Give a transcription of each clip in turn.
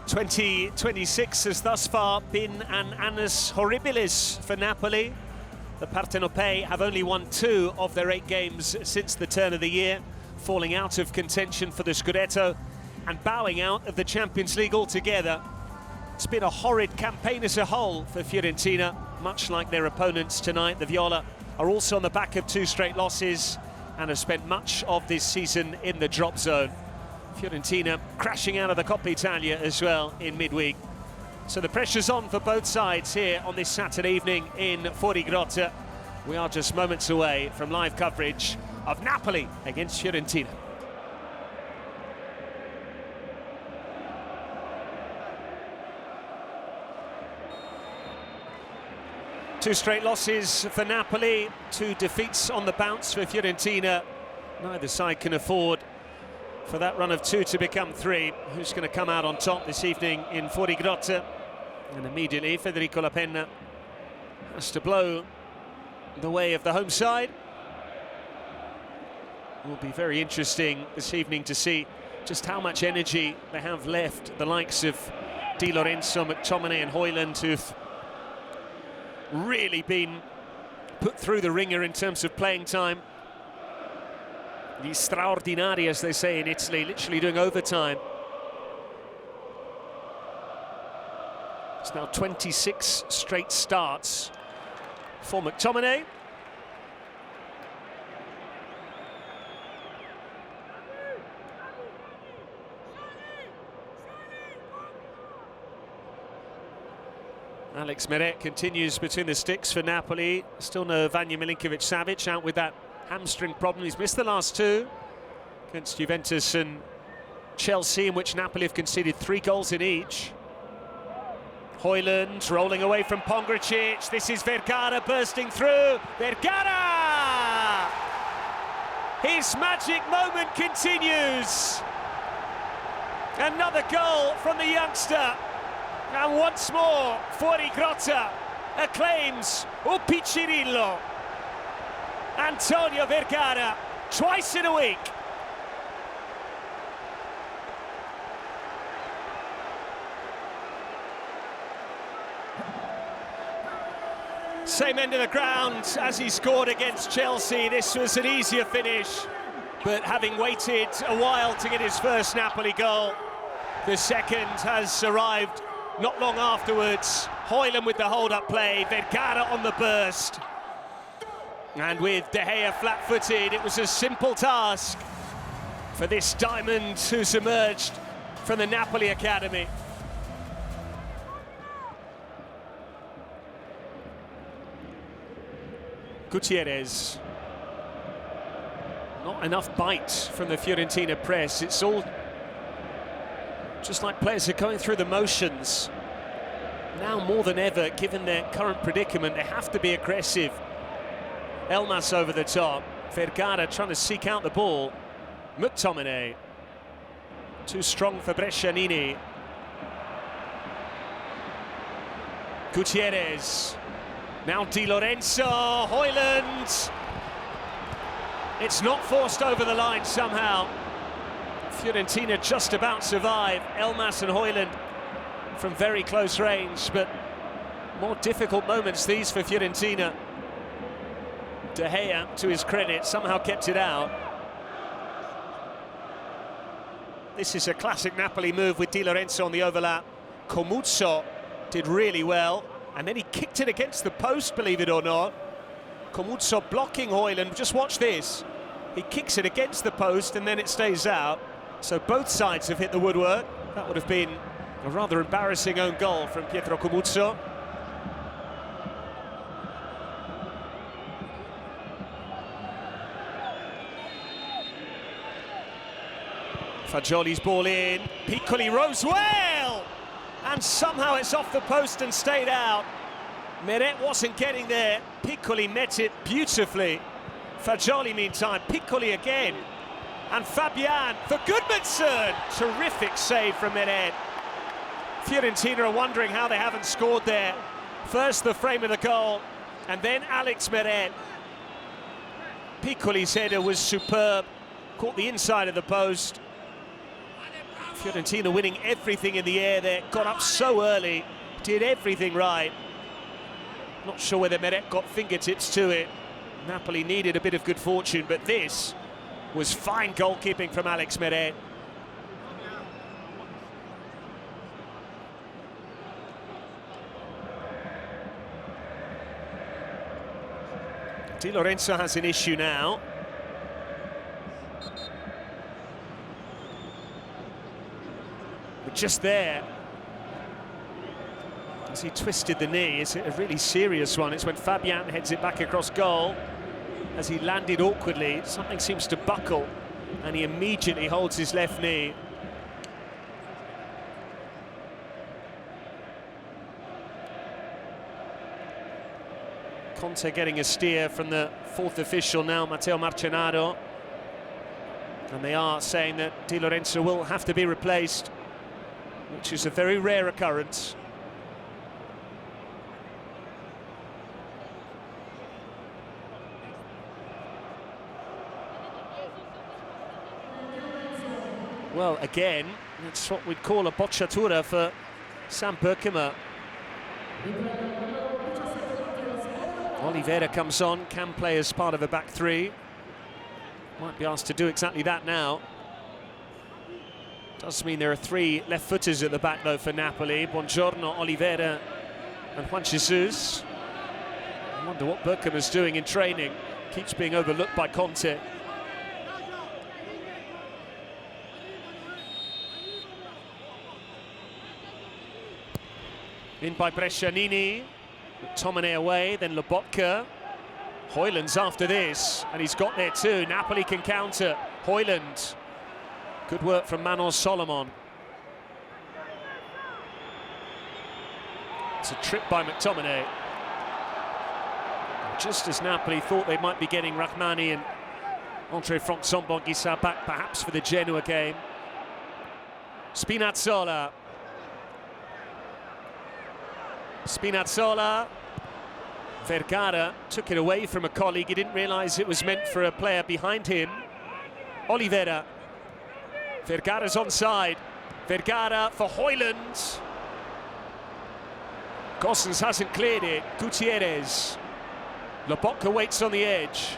2026 has thus far been an annus horribilis for Napoli. The Partenopei have only won 2 of their 8 games since the turn of the year, falling out of contention for the Scudetto and bowing out of the Champions League altogether. It's been a horrid campaign as a whole for Fiorentina, much like their opponents tonight. The Viola are also on the back of 2 straight losses and have spent much of this season in the drop zone. Fiorentina crashing out of the Coppa Italia as well in midweek. So the pressure's on for both sides here on this Saturday evening in Fuorigrotta. We are just moments away from live coverage of Napoli against Fiorentina. Two straight losses for Napoli, 2 defeats on the bounce for Fiorentina. Neither side can afford for that run of 2 to become 3. Who's going to come out on top this evening in Fuorigrotta? And immediately Federico La Penna has to blow the way of the home side. It will be very interesting this evening to see just how much energy they have left. The likes of Di Lorenzo, McTominay and Højlund, who've really been put through the ringer in terms of playing time. Gli straordinari, as they say in Italy, literally doing overtime. It's now 26 straight starts for McTominay. Alex Meret continues between the sticks for Napoli. Still no Vanja Milinkovic-Savic, out with that hamstring problem. He's missed the last 2 against Juventus and Chelsea, in which Napoli have conceded 3 goals in each. Højlund rolling away from Pongracic. This is Vergara bursting through. Vergara! His magic moment continues. Another goal from the youngster. And once more, Fuorigrotta acclaims Upicirillo. Antonio Vergara, twice in a week. Same end of the ground as he scored against Chelsea. This was an easier finish, but having waited a while to get his first Napoli goal, the second has arrived not long afterwards. Højlund with the hold-up play, Vergara on the burst. And with De Gea flat-footed, it was a simple task for this diamond who's emerged from the Napoli academy. Gutierrez. Not enough bite from the Fiorentina press. It's all just like players are going through the motions. Now more than ever, given their current predicament, they have to be aggressive. Elmas over the top. Vergara trying to seek out the ball. McTominay. Too strong for Brescianini. Gutierrez. Now Di Lorenzo. Højlund. It's not forced over the line somehow. Fiorentina just about survive. Elmas and Højlund from very close range, but more difficult moments these for Fiorentina. De Gea, to his credit, somehow kept it out. This is a classic Napoli move with Di Lorenzo on the overlap. Comuzzo did really well, and then he kicked it against the post, believe it or not. Comuzzo blocking Højlund. Just watch this. He kicks it against the post, and then it stays out. So both sides have hit the woodwork. That would have been a rather embarrassing own goal from Pietro Comuzzo. Fagioli's ball in. Piccoli rose well! And somehow it's off the post and stayed out. Meret wasn't getting there. Piccoli met it beautifully. Fagioli, meantime, Piccoli again. And Fabian for Gudmundsson. Terrific save from Meret. Fiorentina are wondering how they haven't scored there. First the frame of the goal, and then Alex Meret. Piccoli's header was superb. Caught the inside of the post. Fiorentina winning everything in the air there, got up so early, did everything right. Not sure whether Meret got fingertips to it. Napoli needed a bit of good fortune, but this was fine goalkeeping from Alex Meret. Di Lorenzo has an issue now. But just there, as he twisted the knee, it's a really serious one. It's when Fabian heads it back across goal. As he landed awkwardly, something seems to buckle, and he immediately holds his left knee. Conte getting a steer from the fourth official now, Matteo Marcenaro. And they are saying that Di Lorenzo will have to be replaced, which is a very rare occurrence. Well, again, that's what we'd call a bocciatura for Sam Berkema. Oliveira comes on, can play as part of a back three. Might be asked to do exactly that now. Does mean there are three left-footers at the back, though, for Napoli. Buongiorno, Oliveira and Juan Jesus. I wonder what Berkema's doing in training. Keeps being overlooked by Conte. In by Brescianini. McTominay away, then Lobotka. Højlund's after this, and he's got there too. Napoli can counter. Højlund. Good work from Manos Solomon. It's a trip by McTominay. Just as Napoli thought they might be getting Rahmani and Andre Franck Zambon-Guissa back perhaps for the Genoa game. Spinazzola. Spinazzola. Vergara took it away from a colleague. He didn't realise it was meant for a player behind him. Oliveira. Vergara's onside. Vergara for Højlund. Gosens hasn't cleared it. Gutierrez. Lobotka waits on the edge.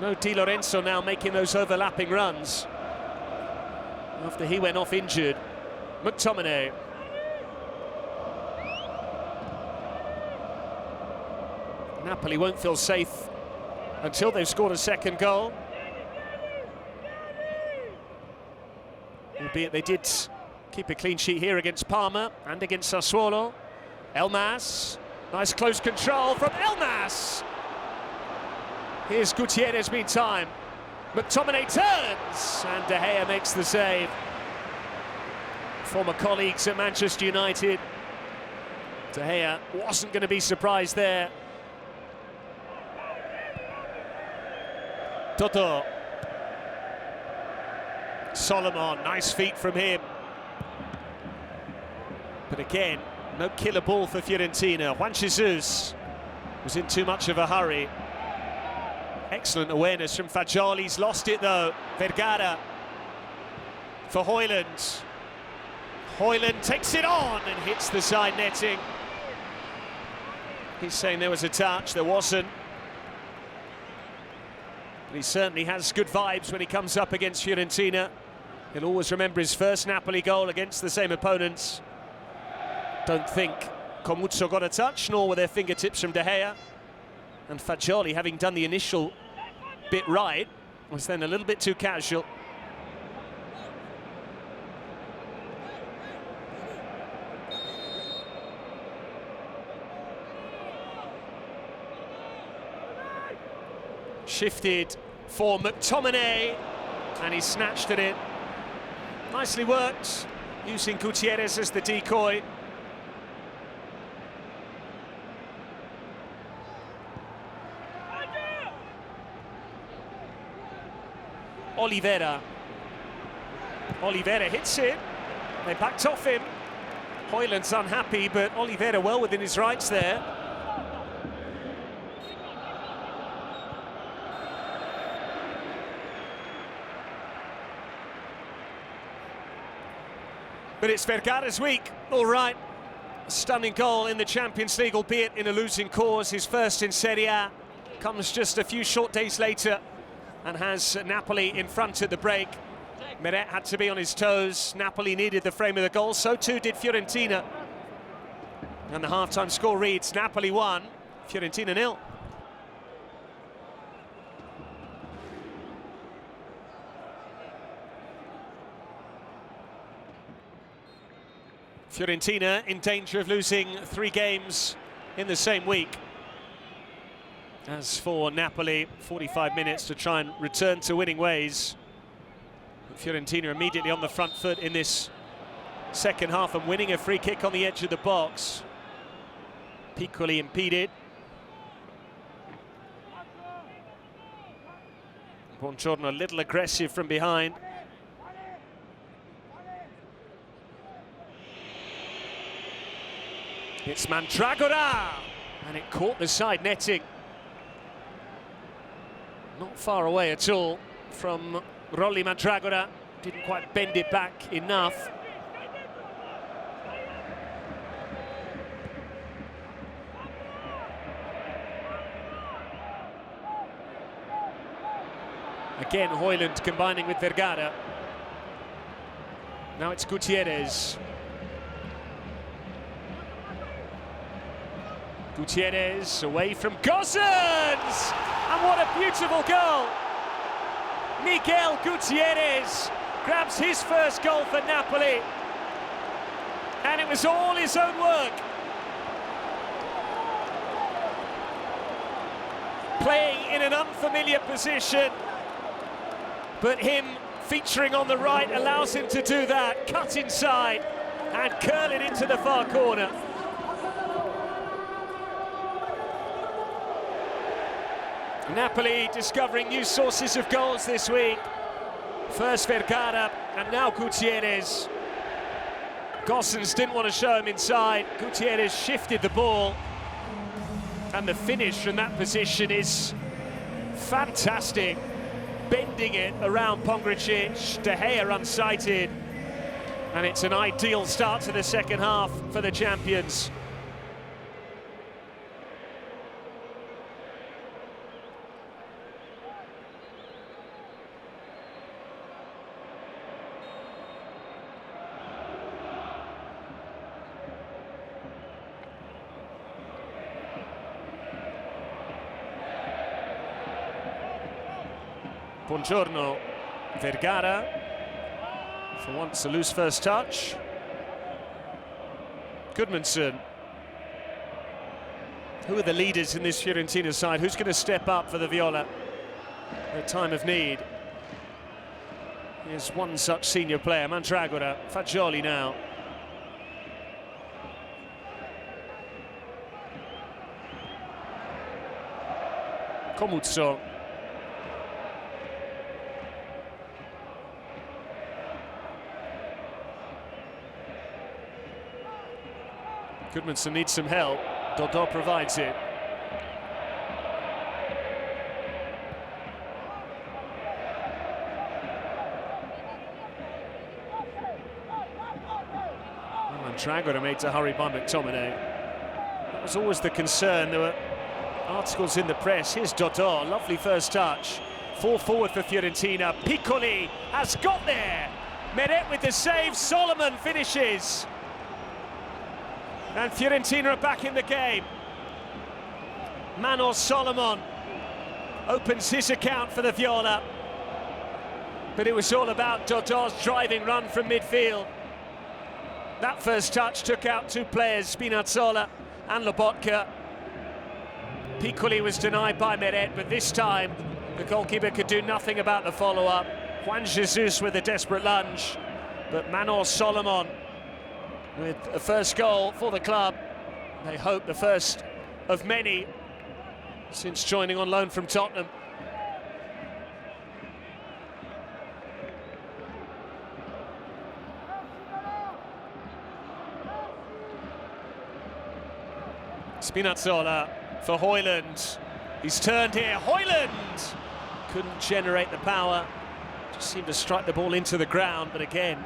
No Di Lorenzo now making those overlapping runs after he went off injured. McTominay. Napoli won't feel safe until they've scored a second goal. Albeit they did keep a clean sheet here against Parma and against Sassuolo. Elmas, nice close control from Elmas. Here's Gutierrez meantime. McTominay turns and De Gea makes the save. Former colleagues at Manchester United. De Gea wasn't going to be surprised there. Toto. Solomon, nice feet from him. But again, no killer ball for Fiorentina. Juan Jesus was in too much of a hurry. Excellent awareness from Fagioli's lost it though. Vergara for Højlund. Højlund takes it on and hits the side netting. He's saying there was a touch, there wasn't. But he certainly has good vibes when he comes up against Fiorentina. He'll always remember his first Napoli goal against the same opponents. Don't think Comuzzo got a touch, nor were there fingertips from De Gea. And Fagioli, having done the initial bit right, was then a little bit too casual. Shifted for McTominay, and he snatched at it. Nicely worked, using Gutierrez as the decoy. Oliveira. Oliveira hits it. They backed off him. Højlund's unhappy, but Oliveira well within his rights there. But it's Vergara's week, all right. A stunning goal in the Champions League, albeit in a losing cause. His first in Serie A comes just a few short days later and has Napoli in front at the break. Meret had to be on his toes. Napoli needed the frame of the goal, so too did Fiorentina. And the half-time score reads Napoli 1, Fiorentina 0. Fiorentina in danger of losing 3 games in the same week. As for Napoli, 45 minutes to try and return to winning ways. Fiorentina immediately on the front foot in this second half and winning a free kick on the edge of the box. Piccoli impeded. Buongiorno a little aggressive from behind. It's Mandragora, and it caught the side netting. Not far away at all from Rolli Mandragora. Didn't quite bend it back enough. Again, Højlund combining with Vergara. Now it's Gutierrez. Gutierrez away from Gosens! And what a beautiful goal! Miguel Gutierrez grabs his first goal for Napoli. And it was all his own work. Playing in an unfamiliar position, but him featuring on the right allows him to do that. Cut inside and curl it into the far corner. Napoli discovering new sources of goals this week. First Vergara and now Gutierrez. Gosens didn't want to show him inside. Gutierrez shifted the ball. And the finish from that position is fantastic. Bending it around Pongracic, De Gea unsighted. And it's an ideal start to the second half for the champions. Buongiorno, Vergara, for once a loose first touch. Goodmanson. Who are the leaders in this Fiorentina side? Who's going to step up for the Viola at a time of need? Here's one such senior player, Mandragora. Fagioli now. Comuzzo. Goodmanson needs some help. Dodò provides it. Mandragora made to hurry by McTominay. That was always the concern. There were articles in the press. Here's Dodò, lovely first touch. 4 forward for Fiorentina. Piccoli has got there. Meret with the save. Solomon finishes. And Fiorentina are back in the game. Solomon opens his account for the Viola. But it was all about Dodò's driving run from midfield. That first touch took out 2 players, Spinazzola and Lobotka. Piccoli was denied by Meret, but this time the goalkeeper could do nothing about the follow-up. Juan Jesus with a desperate lunge, but Solomon with a first goal for the club. They hope the first of many since joining on loan from Tottenham. Spinazzola for Højlund. He's turned here. Højlund couldn't generate the power. Just seemed to strike the ball into the ground, but again,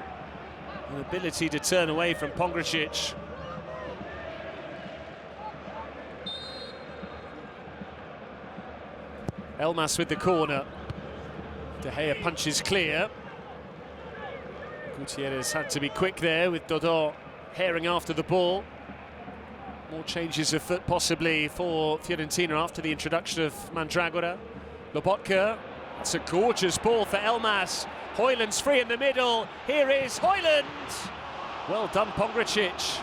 An ability to turn away from Pongracic. Elmas with the corner. De Gea punches clear. Gutierrez had to be quick there with Dodò herring after the ball. More changes of foot possibly for Fiorentina after the introduction of Mandragora. Lobotka, that's a gorgeous ball for Elmas. Højlund's free in the middle. Here is Højlund. Well done, Pongracic.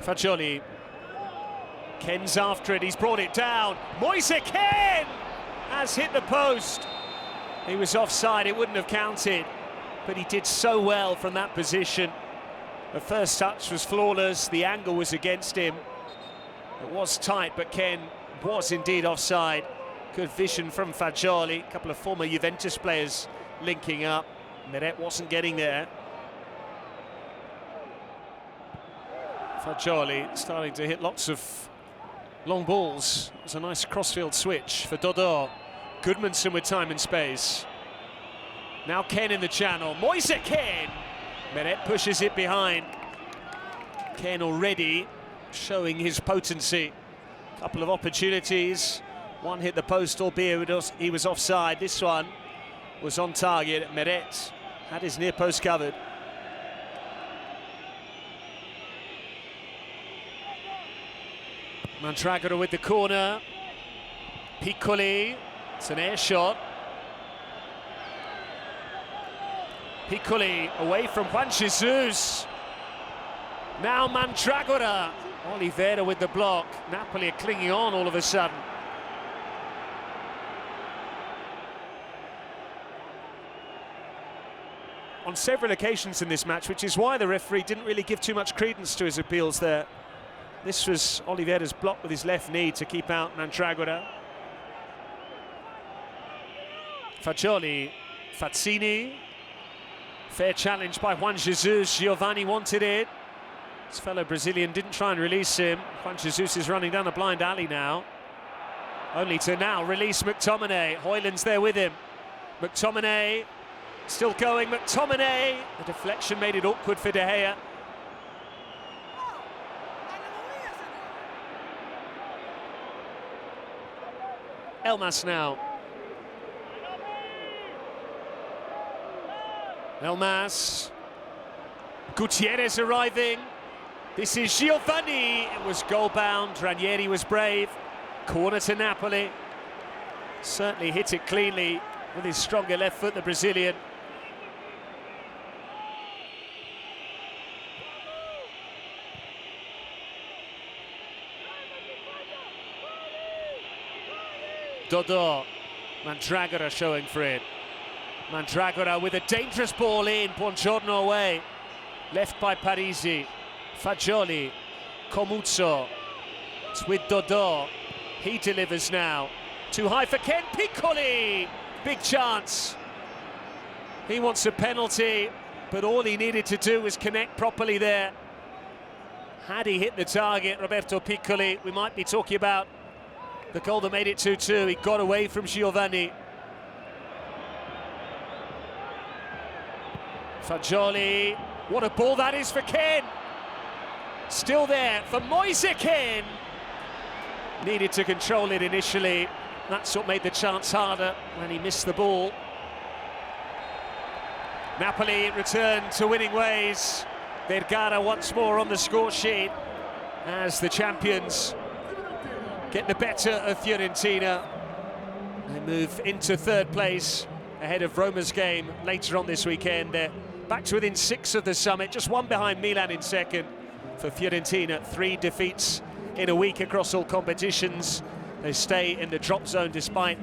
Fagioli. Ken's after it, he's brought it down. Moise Kean has hit the post. He was offside, it wouldn't have counted, but he did so well from that position. The first touch was flawless, the angle was against him. It was tight, but Ken was indeed offside. Good vision from Fagioli. A couple of former Juventus players linking up. Meret wasn't getting there. Fagioli starting to hit lots of long balls. It was a nice crossfield switch for Dodò. Goodmanson with time and space. Now Ken in the channel. Moise Kean. Meret pushes it behind. Ken already showing his potency. Couple of opportunities. One hit the post, albeit he was offside. This one was on target. Meret had his near post covered. Mandragora with the corner. Piccoli, it's an air shot. Piccoli away from Juan Jesus. Now Mandragora. Oliveira with the block. Napoli are clinging on all of a sudden. On several occasions in this match, which is why the referee didn't really give too much credence to his appeals there. This was Oliveira's block with his left knee to keep out Mandragora. Fagioli, Fazzini. Fair challenge by Juan Jesus. Giovanni wanted it. His fellow Brazilian didn't try and release him. Juan Jesus is running down a blind alley now. Only to now release McTominay. Højlund's there with him. McTominay still going. McTominay. The deflection made it awkward for De Gea. Elmas now. Elmas. Gutierrez arriving. This is Giovanni. It was goal-bound. Ranieri was brave. Corner to Napoli. Certainly hit it cleanly with his stronger left foot, the Brazilian. Dodò. Mandragora showing for it. Mandragora with a dangerous ball in. Buongiorno away. Left by Parisi. Fagioli. Comuzzo. It's with Dodò. He delivers now. Too high for Ken. Piccoli. Big chance. He wants a penalty, but all he needed to do was connect properly there. Had he hit the target, Roberto Piccoli, we might be talking about the goal that made it 2-2. He got away from Giovanni. Fagioli. What a ball that is for Ken. Still there for Moise Kean. Needed to control it initially. That's what made the chance harder when he missed the ball. Napoli return to winning ways. Vergara once more on the score sheet as the champions get the better of Fiorentina. They move into third place ahead of Roma's game later on this weekend. They're back to within 6 of the summit, just one behind Milan in second. For Fiorentina, 3 defeats in a week across all competitions. They stay in the drop zone despite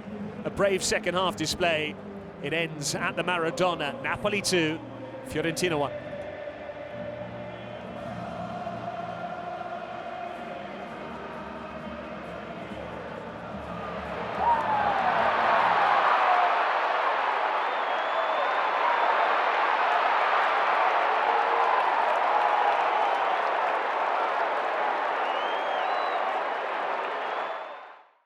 a brave second half display. It ends at the Maradona. Napoli 2, Fiorentina 1.